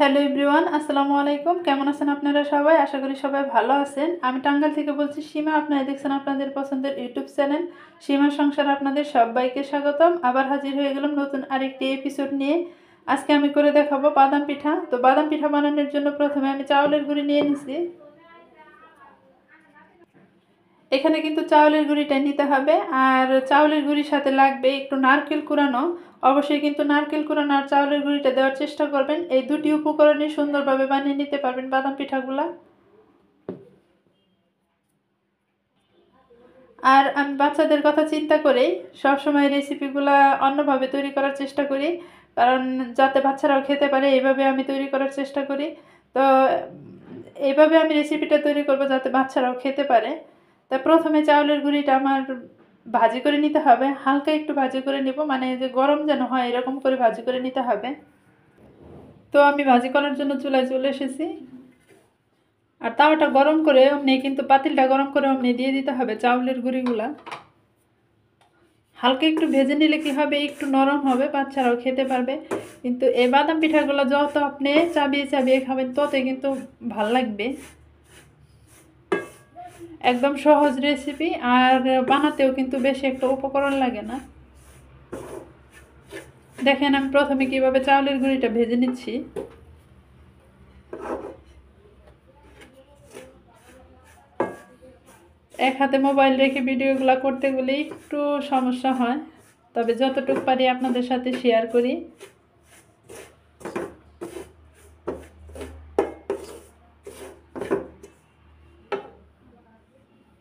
Hello everyone, আসসালামু আলাইকুম। কেমন আছেন আপনারা সবাই? আশা করি সবাই ভালো আছেন। আমি টাঙ্গাইল থেকে বলছি সীমা। আপনারা দেখছেন আপনাদের পছন্দের ইউটিউব চ্যানেল সীমার সংসার। আপনাদের সবাইকে স্বাগতম। আবার হাজির হয়ে গেলাম নতুন আরেকটি এপিসোড নিয়ে। আজকে আমি করে দেখাবো বাদাম পিঠা। তো বাদাম পিঠা বানানোর জন্য প্রথমে আমি চাউলের গুঁড়ি নিয়ে নিছি। এখানে কিন্তু চাউলের গুঁড়িটা নিতে হবে, আর চাউলের গুঁড়ির সাথে লাগবে একটু নারকেল কুড়ানো। অবশ্যই কিন্তু নারকেল কুড়ানো আর চাউলের গুঁড়িটা দেওয়ার চেষ্টা করবেন। এই দুটি উপকরণই সুন্দরভাবে বানিয়ে নিতে পারবেন বাদাম পিঠাগুলা। আর আমি বাচ্চাদের কথা চিন্তা করেই সবসময় রেসিপিগুলা অন্যভাবে তৈরি করার চেষ্টা করি, কারণ যাতে বাচ্চারাও খেতে পারে এইভাবে আমি তৈরি করার চেষ্টা করি। তো এইভাবে আমি রেসিপিটা তৈরি করব যাতে বাচ্চারাও খেতে পারে। তা প্রথমে চাউলের গুঁড়িটা আমার ভাজি করে নিতে হবে, হালকা একটু ভাজি করে নিব, মানে যে গরম যেন হয় এরকম করে ভাজি করে নিতে হবে। তো আমি ভাজি করার জন্য চুলায় চলে এসেছি, আর তাওয়াটা গরম করে অমনি কিন্তু পাতিলটা গরম করে অমনি দিয়ে দিতে হবে চাউলের গুঁড়িগুলা। হালকা একটু ভেজে নিলে কি হবে, একটু নরম হবে, বাচ্চারাও খেতে পারবে। কিন্তু এই বাদাম পিঠাগুলো যত আপনি চাবিয়ে চাবিয়ে খাবেন ততই কিন্তু ভাল লাগবে। একদম সহজ রেসিপি, আর বানাতেও কিন্তু বেশি একটা উপকরণ লাগে না। দেখেন আমি প্রথমে কিভাবে চাউলের গুঁড়িটা ভেজে নিচ্ছি। এক হাতে মোবাইল রেখে ভিডিওগুলো করতে গেলে একটু সমস্যা হয়, তবে যতটুকু পারি আপনাদের সাথে শেয়ার করি।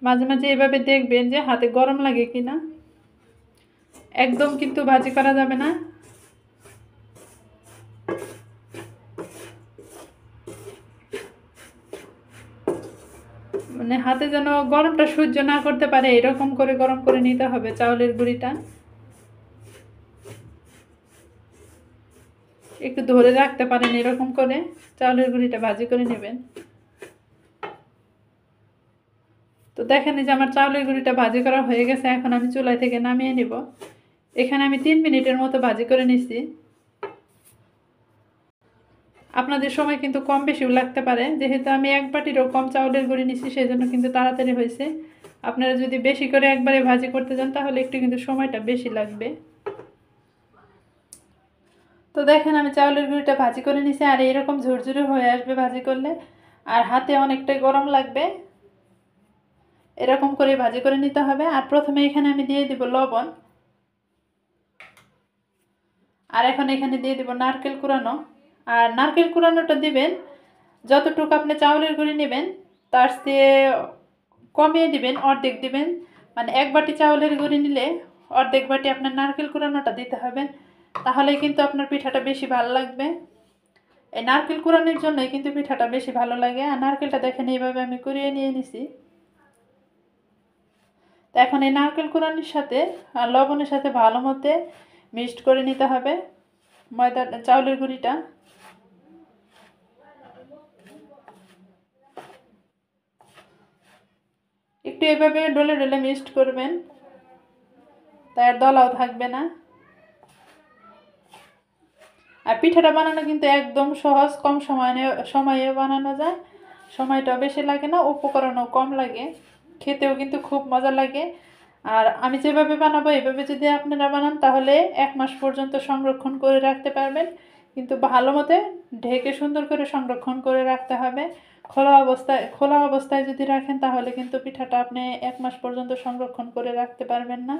মাঝে মাঝে এভাবে দেখবেন যে হাতে গরম লাগে কিনা। একদম কিন্তু ভাজি করা যাবে না, মানে হাতে যেন গরমটা সহ্য না করতে পারে এরকম করে গরম করে নিতে হবে চাউলের গুঁড়িটা। একটু ধরে রাখতে পারেন এরকম করে চাউলের গুঁড়িটা ভাজি করে নেবেন। তো দেখেন যে আমার চাউলের গুঁড়িটা ভাজি করা হয়ে গেছে, এখন আমি চুলাই থেকে নামিয়ে নিব। এখানে আমি 3 মিনিটের মতো ভাজি করে নিছি। আপনাদের সময় কিন্তু কম বেশিও লাগতে পারে, যেহেতু আমি এক বাটিরও কম চাউলের গুঁড়ি নিছি সেই জন্য কিন্তু তাড়াতাড়ি হয়েছে। আপনারা যদি বেশি করে একবারে ভাজি করতে যান তাহলে একটু কিন্তু সময়টা বেশি লাগবে। তো দেখেন আমি চাউলের গুঁড়িটা ভাজি করে নিছি, আর এরকম ঝুরঝুরে হয়ে আসবে ভাজি করলে, আর হাতে অনেকটাই গরম লাগবে। এরকম করে ভাজি করে নিতে হবে। আর প্রথমে এখানে আমি দিয়ে দিব লবণ, আর এখন এখানে দিয়ে দিব নারকেল কুড়ানো। আর নারকেল কুড়ানোটা দিবেন যতটুকু আপনি চাউলের গুঁড়ি নেবেন তার চেয়ে কমিয়ে দিবেন, অর্ধেক দিবেন। মানে এক বাটি চাউলের গুঁড়ি নিলে অর্ধেক বাটি আপনার নারকেল কুড়ানোটা দিতে হবে, তাহলে কিন্তু আপনার পিঠাটা বেশি ভালো লাগবে। এই নারকেল কুড়ানোর জন্যই কিন্তু পিঠাটা বেশি ভালো লাগে। আর নারকেলটা দেখেন এইভাবে আমি কুড়িয়ে নিয়ে নিছি। তো এখন এই নারকেল কুড়ানোর সাথে আর লবণের সাথে ভালো মতো মিক্সড করে নিতে হবে ময়দা চাউলের গুঁড়িটা। একটু এভাবে ডলে ডলে মিক্সড করবেন, তাই আর দলাও থাকবে না। আর পিঠাটা বানানো কিন্তু একদম সহজ, কম সময়ে বানানো যায়, সময়টাও বেশি লাগে না, উপকরণও কম লাগে, খেতেও কিন্তু খুব মজা লাগে। আর আমি যেভাবে বানাবো এভাবে যদি আপনারা বানান তাহলে 1 মাস পর্যন্ত সংরক্ষণ করে রাখতে পারবেন। কিন্তু ভালো মতো ঢেকে সুন্দর করে সংরক্ষণ করে রাখতে হবে। খোলা অবস্থায় যদি রাখেন তাহলে কিন্তু পিঠাটা আপনি 1 মাস পর্যন্ত সংরক্ষণ করে রাখতে পারবেন না।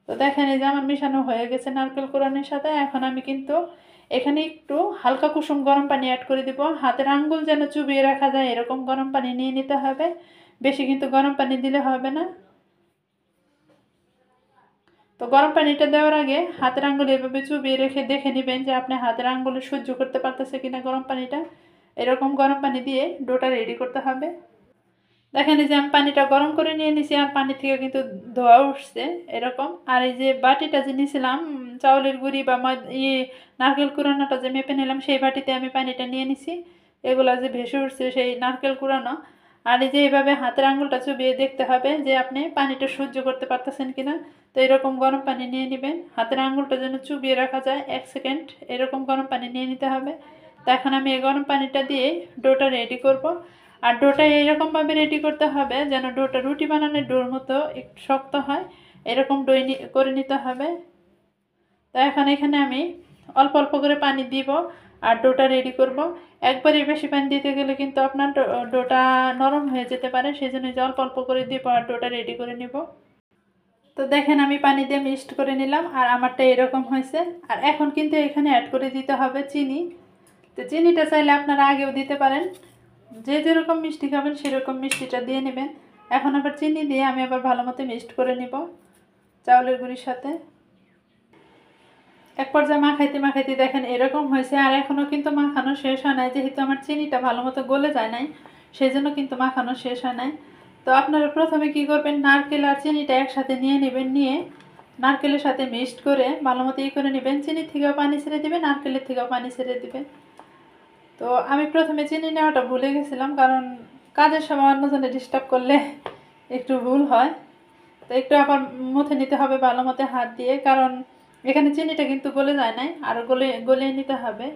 তো দেখেন এই যে আমার মিশানো হয়ে গেছে নারকেল কোরানির সাথে। এখন আমি কিন্তু এখানে একটু হালকা কুসুম গরম পানি অ্যাড করে দিব। হাতের আঙ্গুল যেন চুবিয়ে রাখা যায় এরকম গরম পানি নিয়ে নিতে হবে, বেশি কিন্তু গরম পানি দিলে হবে না। তো গরম পানিটা দেওয়ার আগে হাতের আঙ্গুল এভাবে চুবিয়ে রেখে দেখে নেবেন যে আপনি হাতের আঙ্গুলে সহ্য করতে পারতেছে কিনা গরম পানিটা। এরকম গরম পানি দিয়ে ডোটা রেডি করতে হবে। দেখেন এই যে আমি পানিটা গরম করে নিয়ে নিছি, আর পানি থেকে কিন্তু ধোয়া উঠছে এরকম। আর এই যে বাটিটা যে নিয়েছিলাম চাউলের গুঁড়ি বা নারকেল কুড়ানোটা যে মেপে নিলাম সেই বাটিতে আমি পানিটা নিয়ে নিছি। এগুলা যে ভেসে উঠছে সেই নারকেল কুড়ানো। আর এই যে এইভাবে হাতের আঙুলটা চুবিয়ে দেখতে হবে যে আপনি পানিটা সহ্য করতে পারতেছেন কিনা। তো এরকম গরম পানি নিয়ে নেবেন, হাতের আঙুলটা যেন চুবিয়ে রাখা যায় 1 সেকেন্ড, এরকম গরম পানি নিয়ে নিতে হবে। তো এখন আমি এই গরম পানিটা দিয়ে ডোটা রেডি করব। আর ডোটা এইরকমভাবে রেডি করতে হবে যেন ডোটা রুটি বানানোর ডোর মতো একটু শক্ত হয়, এরকম ডো করে নিতে হবে। তো এখন এখানে আমি অল্প অল্প করে পানি দিব আর ডোটা রেডি করব। একবারে বেশি পানি দিতে গেলে কিন্তু আপনার ডোটা নরম হয়ে যেতে পারে, সেই জন্য যে অল্প অল্প করে দিব আর ডোটা রেডি করে নেব। তো দেখেন আমি পানি দিয়ে মিক্সড করে নিলাম আর আমারটা এরকম হয়েছে। আর এখন কিন্তু এখানে অ্যাড করে দিতে হবে চিনি। তো চিনিটা চাইলে আপনারা আগেও দিতে পারেন, যে যেরকম মিষ্টি খাবেন সেরকম মিষ্টিটা দিয়ে নেবেন। এখন আবার চিনি দিয়ে আমি আবার ভালো মতো মিক্সড করে নিব চাউলের গুঁড়ির সাথে। এক পর্যায়ে মাখাইতে মাখাইতে দেখেন এরকম হয়েছে। আর এখনও কিন্তু মাখানো শেষ হয় নাই, যেহেতু আমার চিনিটা ভালো মতো গলে যায় নাই, সেই জন্য কিন্তু মাখানো শেষ হয় নাই। তো আপনারা প্রথমে কি করবেন, নারকেল আর চিনিটা একসাথে নিয়ে নেবেন, নিয়ে নারকেলের সাথে মিক্সড করে ভালো মতো করে নেবেন। চিনির থেকেও পানি ছেড়ে দেবেন, নারকেলের থেকেও পানি ছেড়ে দেবেন। তো আমি প্রথমে চিনি নেওয়াটা ভুলে গেছিলাম, কারণ কাজের সময় অন্যজনে ডিস্টার্ব করলে একটু ভুল হয়। তো একটু আবার মুথে নিতে হবে ভালো মতো হাত দিয়ে, কারণ এখানে চিনিটা কিন্তু গলে যায় নাই, আর গলিয়ে নিতে হবে।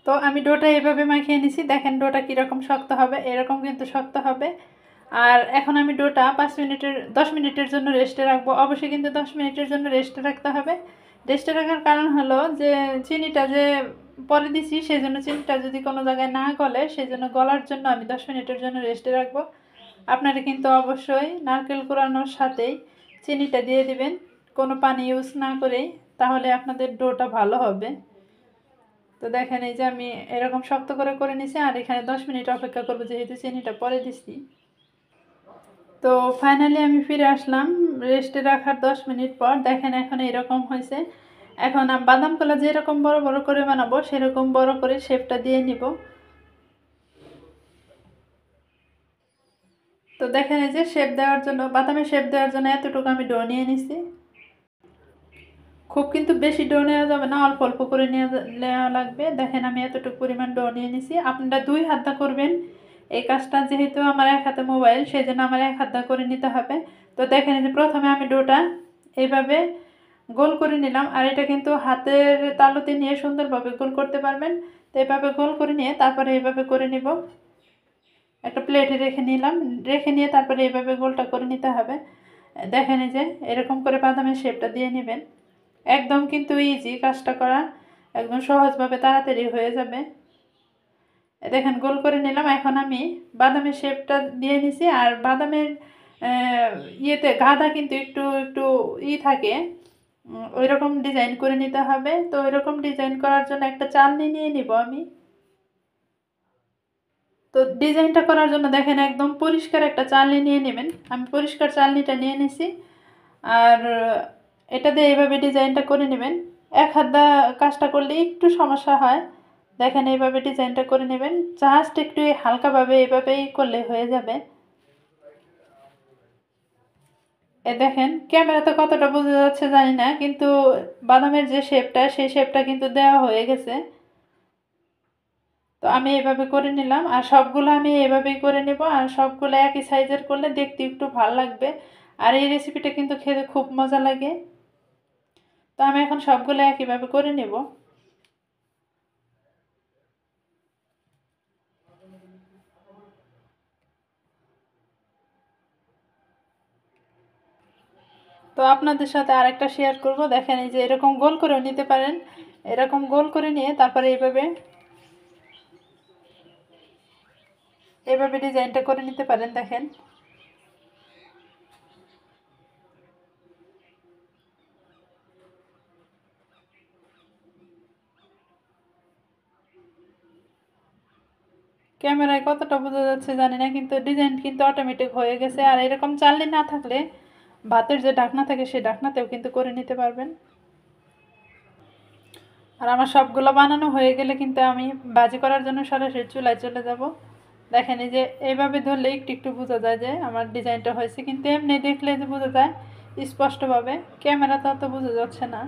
তো আমি ডোটা এভাবে মাখিয়ে নিছি, দেখেন ডোটা কীরকম শক্ত হবে, এরকম কিন্তু শক্ত হবে। আর এখন আমি ডোটা 10 মিনিটের জন্য রেস্টে রাখবো। অবশ্যই কিন্তু 10 মিনিটের জন্য রেস্টে রাখতে হবে। রেস্টে রাখার কারণ হলো যে চিনিটা যে পরে দিছি, সেই জন্য চিনিটা যদি কোনো জায়গায় না গলে, সেই জন্য গলার জন্য আমি 10 মিনিটের জন্য রেস্টে রাখবো। আপনারা কিন্তু অবশ্যই নারকেল কোরানোর সাথেই চিনিটা দিয়ে দিবেন, কোনো পানি ইউজ না করেই, তাহলে আপনাদের ডোটা ভালো হবে। তো দেখেন এই যে আমি এরকম শক্ত করে করে নিছি, আর এখানে 10 মিনিট অপেক্ষা করবো যেহেতু চিনিটা পরে দিছি। তো ফাইনালি আমি ফিরে আসলাম রেস্টে রাখার 10 মিনিট পর। দেখেন এখন এরকম হয়েছে। এখন বাদাম কলা যেরকম বড় বড় করে বানাবো সেরকম বড় করে শেপটা দিয়ে নিব। তো দেখেন এই যে শেপ দেওয়ার জন্য, বাদামের শেপ দেওয়ার জন্য এতটুকু আমি ডো নিয়ে নিছি। খুব কিন্তু বেশি ডো নেওয়া যাবে না, অল্প অল্প করে নেওয়া লাগবে। দেখেন আমি এতটুকু পরিমাণ ডো নিয়ে নিছি। আপনারা 2 হাত করবেন এই কাজটা, যেহেতু আমার এক হাতে মোবাইল, সেই জন্য আমার এক হাত করে নিতে হবে। তো দেখেন যে প্রথমে আমি ডোটা এইভাবে গোল করে নিলাম, আর এটা কিন্তু হাতের তালুতে নিয়ে সুন্দরভাবে গোল করতে পারবেন। তো এইভাবে গোল করে নিয়ে তারপরে এইভাবে করে নিব, একটা প্লেটে রেখে নিলাম, রেখে নিয়ে তারপরে এইভাবে গোলটা করে নিতে হবে। দেখেন এই যে এরকম করে বাদামের শেপটা দিয়ে নেবেন। একদম কিন্তু ইজি কাজটা করা, একদম সহজভাবে তাড়াতাড়ি হয়ে যাবে। দেখেন গোল করে নিলাম। এখন আমি বাদামের শেপটা দিয়ে নিছি, আর বাদামের ইয়েতে গাদা কিন্তু একটু একটু থাকে, ওই রকম ডিজাইন করে নিতে হবে। তো ওই রকম ডিজাইন করার জন্য একটা চালনি নিয়ে নিব আমি। তো ডিজাইনটা করার জন্য দেখেন একদম পরিষ্কার একটা চালনি নিয়ে নেবেন। আমি পরিষ্কার চালনিটা নিয়ে নিছি, আর এটা দিয়ে এইভাবে ডিজাইনটা করে নেবেন। এক হাত দা কাজটা করলে একটু সমস্যা হয়। দেখেন এইভাবে ডিজাইনটা করে নেবেন, জাস্ট একটু হালকাভাবে এইভাবেই করলে হয়ে যাবে। এ দেখেন ক্যামেরাতে কতটা বোঝা যাচ্ছে জানি না, কিন্তু বাদামের যে শেপটা, সেই শেপটা কিন্তু দেওয়া হয়ে গেছে। তো আমি এভাবে করে নিলাম, আর সবগুলো আমি এভাবেই করে নেব। আর সবগুলো একই সাইজের করলে দেখতে একটু ভালো লাগবে, আর এই রেসিপিটা কিন্তু খেতে খুব মজা লাগে। তো আমি এখন সবগুলো একইভাবে করে নেব। তো আপনাদের সাথে আরেকটা শেয়ার করব। দেখেন এই যে এরকম গোল করেও নিতে পারেন, এরকম গোল করে নিয়ে তারপরে এইভাবে ডিজাইনটা করে নিতে পারেন। দেখেন ক্যামেরায় কতটা বোঝা যাচ্ছে জানি না, কিন্তু ডিজাইন কিন্তু অটোমেটিক হয়ে গেছে। আর এরকম চালনি না থাকলে ভাতের যে ঢাকনা থাকে সেই ঢাকনাতেও কিন্তু করে নিতে পারবেন। আর আমার সবগুলো বানানো হয়ে গেলে কিন্তু আমি ভাজি করার জন্য সরাসরি চুলায় চলে যাব। দেখেন এই যে এইভাবে ধরলে একটু একটু বোঝা যায় যে আমার ডিজাইনটা হয়েছে, কিন্তু এমনি দেখলে যে বোঝা যায় স্পষ্টভাবে, ক্যামেরাতে অত বোঝা যাচ্ছে না।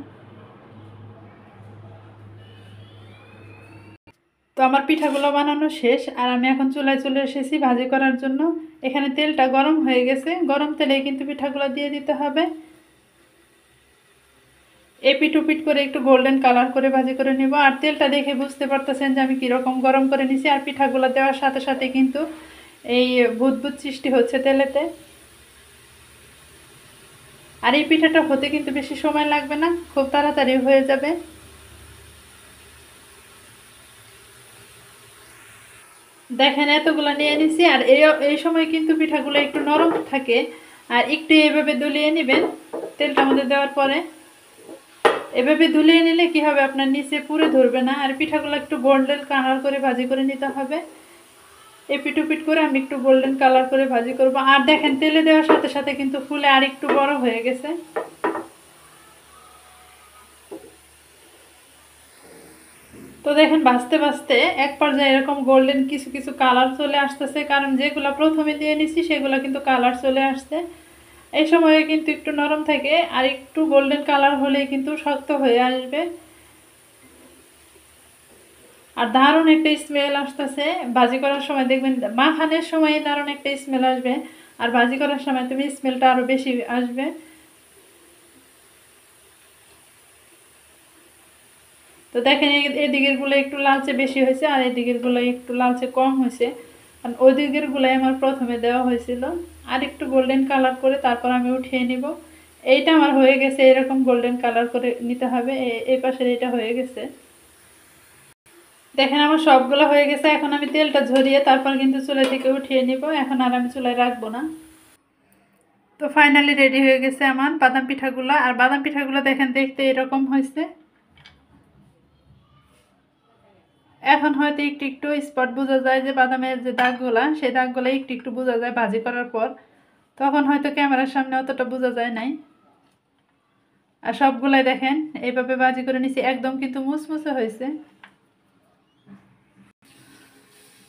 তো আমার পিঠাগুলো বানানো শেষ আর আমি এখন চুলায় চলে এসেছি ভাজি করার জন্য। এখানে তেলটা গরম হয়ে গেছে, গরম তেলে কিন্তু পিঠাগুলো দিয়ে দিতে হবে। এপিট ওপিট করে একটু গোল্ডেন কালার করে ভাজি করে নেব। আর তেলটা দেখে বুঝতে পারতেছেন যে আমি কীরকম গরম করে নিছি। আর পিঠাগুলো দেওয়ার সাথে সাথে কিন্তু এই বুদবুদ সৃষ্টি হচ্ছে তেলেতে। আর এই পিঠাটা হতে কিন্তু বেশি সময় লাগবে না, খুব তাড়াতাড়ি হয়ে যাবে। দেখেন এতগুলো নিয়ে নিছি। আর এই সময় কিন্তু পিঠাগুলো একটু নরম থাকে। আর একটু এভাবে দুলিয়ে নেবেন তেলটা মধ্যে দেওয়ার পরে। এভাবে দুলিয়ে নিলে কি হবে, আপনার নিচে পুরো ধরবে না। আর পিঠাগুলো একটু গোল্ডেন কালার করে ভাজি করে নিতে হবে। এপিট ওপিট করে আমি একটু গোল্ডেন কালার করে ভাজি করব। আর দেখেন তেলে দেওয়ার সাথে সাথে কিন্তু ফুলে আর একটু বড় হয়ে গেছে। তো দেখেন ভাজতে ভাজতে এক পর্যায়ে এরকম গোল্ডেন কিছু কিছু কালার চলে আসতেছে, কারণ যেগুলো প্রথমে দিয়ে নিছি সেগুলো কিন্তু কালার চলে আসছে। এই সময়ে কিন্তু একটু নরম থাকে, আর একটু গোল্ডেন কালার হলেই কিন্তু শক্ত হয়ে আসবে। আর দারুণ একটা স্মেল আসতেছে ভাজি করার সময়, দেখবেন মাখানোর সময় দারুণ একটা স্মেল আসবে, আর ভাজি করার সময় তুমি স্মেলটা আরও বেশি আসবে। তো দেখেন এদিকের গুলো একটু লালচে বেশি হয়েছে, আর এদিকের গুলো একটু লালচে কম হয়েছে, কারণ ওই দিকের গুলাই আমার প্রথমে দেওয়া হয়েছিল। আর একটু গোল্ডেন কালার করে তারপর আমি উঠিয়ে নিব। এইটা আমার হয়ে গেছে, এরকম গোল্ডেন কালার করে নিতে হবে। এই পাশের এটা হয়ে গেছে। দেখেন আমার সবগুলো হয়ে গেছে। এখন আমি তেলটা ঝরিয়ে তারপর কিন্তু চুলা থেকে উঠিয়ে নিব। এখন আর আমি চুলায় রাখবো না। তো ফাইনালি রেডি হয়ে গেছে আমার বাদাম পিঠাগুলো। আর বাদাম পিঠাগুলো দেখেন দেখতে এরকম হয়েছে। এখন হয়তো একটু একটু স্পট বোঝা যায় যে বাদামের যে দাগগুলা, সেই দাগগুলো একটু একটু বোঝা যায় ভাজি করার পর। তখন হয়তো ক্যামেরার সামনে অতটা বোঝা যায় নাই। আর সবগুলাই দেখেন এইভাবে ভাজি করে নিছি, একদম কিন্তু মুসমুসে হয়েছে।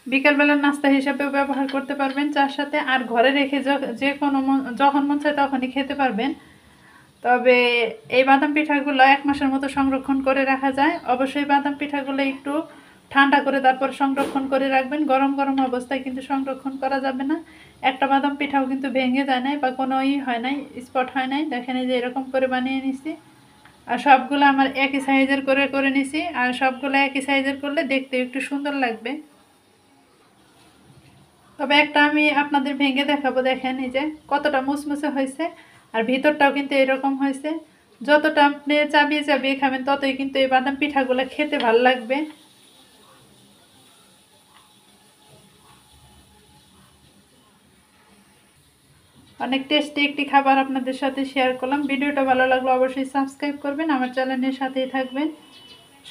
বিকালবেলার নাস্তা হিসাবেও ব্যবহার করতে পারবেন চার সাথে। আর ঘরে রেখে যে কোনো যখন মন চায় তখনই খেতে পারবেন। তবে এই বাদাম পিঠাগুলো 1 মাসের মতো সংরক্ষণ করে রাখা যায়। অবশ্যই বাদাম পিঠাগুলো একটু ঠান্ডা করে তারপর সংরক্ষণ করে রাখবেন। গরম গরম অবস্থায় কিন্তু সংরক্ষণ করা যাবে না। একটা বাদাম পিঠাও কিন্তু ভেঙে যায় নাই বা কোনো হয় নাই, স্পট হয় নাই। দেখেন এই যে এরকম করে বানিয়ে নিছি। আর সবগুলো আমার একই সাইজের করে করে নিছি। আর সবগুলো একই সাইজের করলে দেখতে একটু সুন্দর লাগবে। তবে একটা আমি আপনাদের ভেঙে দেখাবো। দেখেন এই যে কতটা মুসমুসে হয়েছে, আর ভিতরটাও কিন্তু এরকম হয়েছে। যতটা আপনি চাবিয়ে চাবিয়ে খাবেন ততই কিন্তু এই বাদাম পিঠাগুলো খেতে ভালো লাগবে। অনেক টেস্টি একটি খাবার আপনাদের সাথে শেয়ার করলাম। ভিডিওটা ভালো লাগলে অবশ্যই সাবস্ক্রাইব করবেন, আমার চ্যানেলের সাথেই থাকবেন।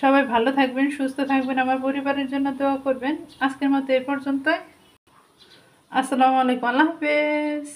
সবাই ভালো থাকবেন, সুস্থ থাকবেন, আমার পরিবারের জন্য দোয়া করবেন। আজকের মতো এ পর্যন্তই। আসসালামু আলাইকুম, আল্লাহ হাফেজ।